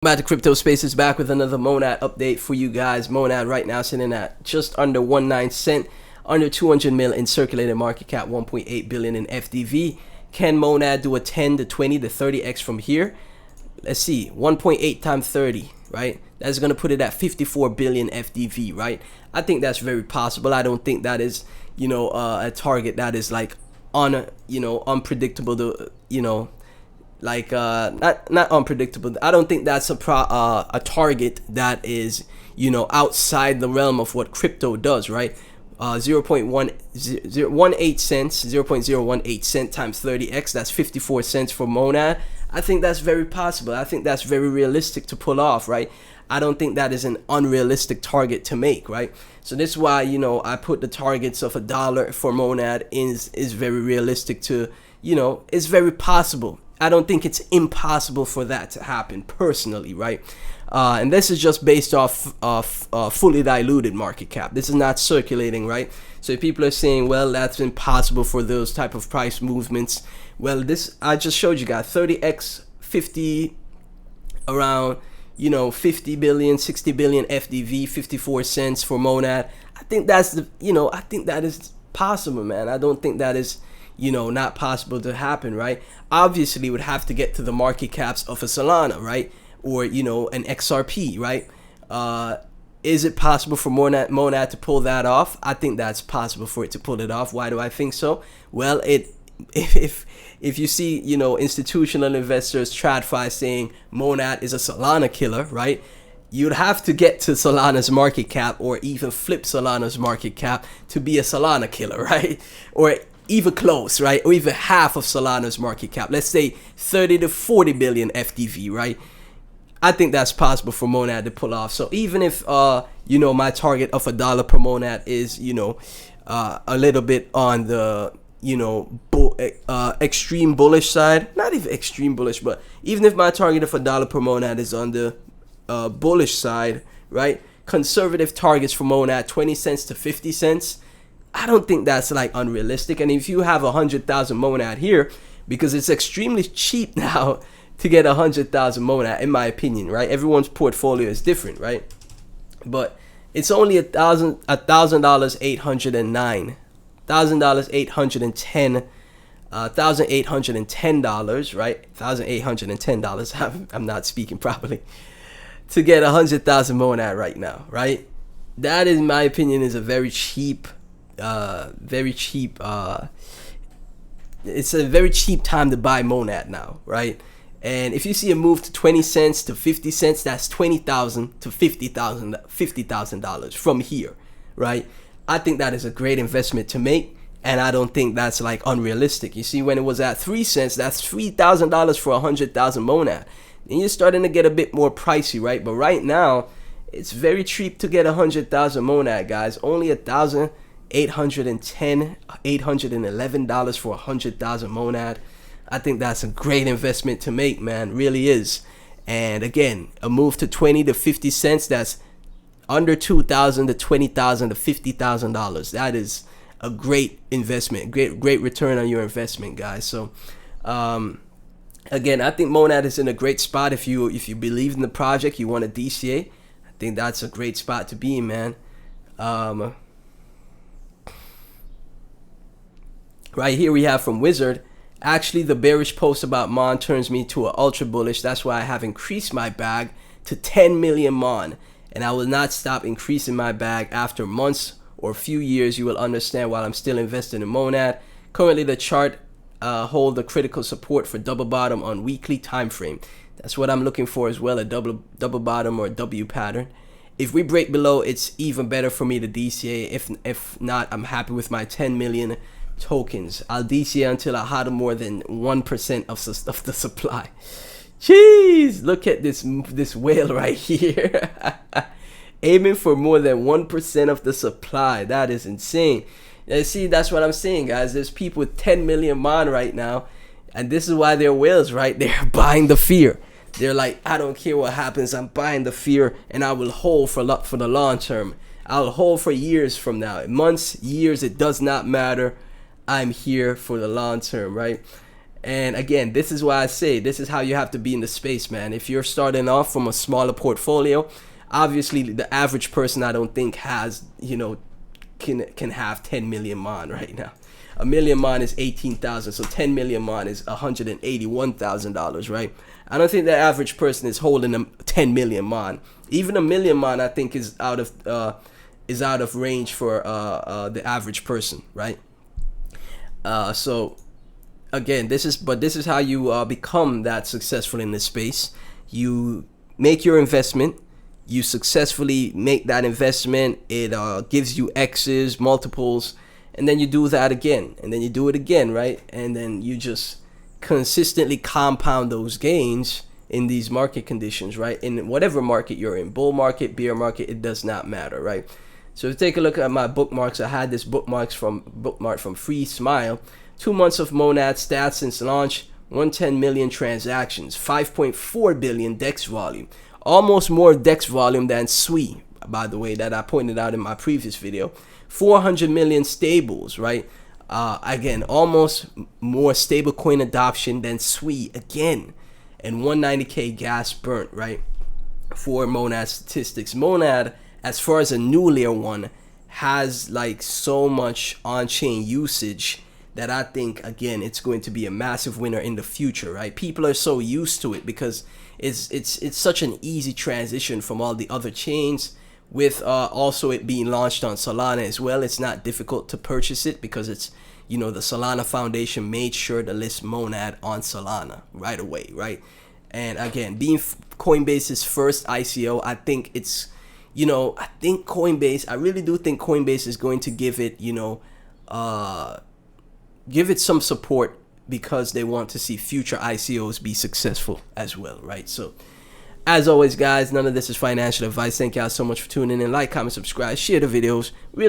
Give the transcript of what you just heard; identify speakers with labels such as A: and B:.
A: Back to Crypto Spaces, back with another Monad update for you guys. Monad right now sitting at just under 19 cent, under 200 mil in circulated market cap, 1.8 billion in FDV. Can Monad do a 10 to 20 to 30x from here? Let's see, 1.8 times 30, right? That's going to put it at 54 billion FDV, right? I think that's very possible. I don't think that is, a target that is like unpredictable to, not unpredictable. I don't think that's a target that is outside the realm of what crypto does, right? 0.18 cents, 0.018 cent times 30x, that's 54 cents for Monad. I think that's very possible. I think that's very realistic to pull off, right? I don't think that is an unrealistic target to make, right? So this is why I put the targets of $1 for Monad is very realistic to, it's very possible. I don't think it's impossible for that to happen personally, right? And this is just based off of fully diluted market cap. This is not circulating, right? So if people are saying, well, that's impossible for those type of price movements. Well, this, I just showed you guys 30x, 50, around, 50 billion, 60 billion FDV, 54 cents for Monad. I think that's I think that is possible, man. I don't think that is, not possible to happen, right? Obviously, it would have to get to the market caps of a Solana, right? Or, an XRP, right? Is it possible for Monad to pull that off? I think that's possible for it to pull it off. Why do I think so? Well, if you see, institutional investors TradFi saying Monad is a Solana killer, right? You'd have to get to Solana's market cap or even flip Solana's market cap to be a Solana killer, right? Or even close, right? Or even half of Solana's market cap. Let's say 30 to 40 billion FDV, right? I think that's possible for Monad to pull off. So even if, my target of $1 per Monad is, a little bit on the, extreme bullish side, not even extreme bullish, but even if my target of $1 per Monad is on the bullish side, right? Conservative targets for Monad, 20 cents to 50 cents. I don't think that's like unrealistic. And if you have 100,000 Monad here, because it's extremely cheap now to get 100,000 Monad, in my opinion, right? Everyone's portfolio is different, right? But it's only $1,000, $809, $810, $1,810, right? $1,810. I'm not speaking properly. To get 100,000 Monad right now, right? That, in my opinion, is a very cheap. It's a very cheap time to buy Monad now, right? And if you see a move to 20 cents to 50 cents, that's $20,000 to $50,000 from here, right? I think that is a great investment to make, and I don't think that's like unrealistic. You see, when it was at 3 cents, that's $3,000 for 100,000 Monad. And you're starting to get a bit more pricey, right? But right now, it's very cheap to get 100,000 Monad, guys. Only $811 for 100,000 Monad. I think that's a great investment to make, man. Really is. And again, a move to 20 to 50 cents, that's under $2,000 to $20,000 to $50,000. That is a great investment. Great return on your investment, guys. So again, I think Monad is in a great spot. If you believe in the project, you want a DCA, I think that's a great spot to be in, man. Right here we have from Wizard. Actually, the bearish post about Mon turns me to an ultra bullish. That's why I have increased my bag to 10 million Mon. And I will not stop increasing my bag. After months or a few years, you will understand why I'm still invested in Monad. Currently, the chart hold the critical support for double bottom on weekly time frame. That's what I'm looking for as well, a double bottom or a W pattern. If we break below, it's even better for me to DCA. If not, I'm happy with my 10 million tokens. I'll DCA until I hodl more than 1% of the supply. Jeez, look at this whale right here. Aiming for more than 1% of the supply. That is insane. And see, that's what I'm saying, guys. There's people with 10 million Mon right now, and this is why they're whales, right? They're buying the fear. They're like, I don't care what happens. I'm buying the fear, and I will hold for the long term. I'll hold for years from now. Months, years, it does not matter. I'm here for the long term, right? And again, this is why I say this is how you have to be in the space, man. If you're starting off from a smaller portfolio, obviously the average person I don't think has, can have 10 million mon right now. A million mon is 18,000, so 10 million mon is $181,000, right? I don't think the average person is holding a 10 million mon. Even a million mon, I think, is out of range for the average person, right? So again, this is how you become that successful in this space. You make your investment, you successfully make that investment, it gives you X's, multiples, and then you do that again, and then you do it again, right? And then you just consistently compound those gains in these market conditions, right? In whatever market you're in, bull market, bear market, it does not matter, right? So take a look at my bookmarks. I had this bookmarked from Free Smile. 2 months of Monad stats since launch, 110 million transactions, 5.4 billion DEX volume, almost more DEX volume than SWI, by the way, that I pointed out in my previous video. 400 million stables, right? Again, almost more stablecoin adoption than SWI again, and 190k gas burnt, right? For Monad statistics. Monad, as far as a new layer one, has like so much on-chain usage that I think, again, it's going to be a massive winner in the future, right? People are so used to it because it's such an easy transition from all the other chains. With also it being launched on Solana as well, it's not difficult to purchase it because it's, the Solana Foundation made sure to list Monad on Solana right away, right? And again, being Coinbase's first ICO, I think it's, I think Coinbase, I really do think Coinbase is going to give it, give it some support because they want to see future ICOs be successful as well, right? So, as always, guys, none of this is financial advice. Thank y'all so much for tuning in. Like, comment, subscribe, share the videos. Really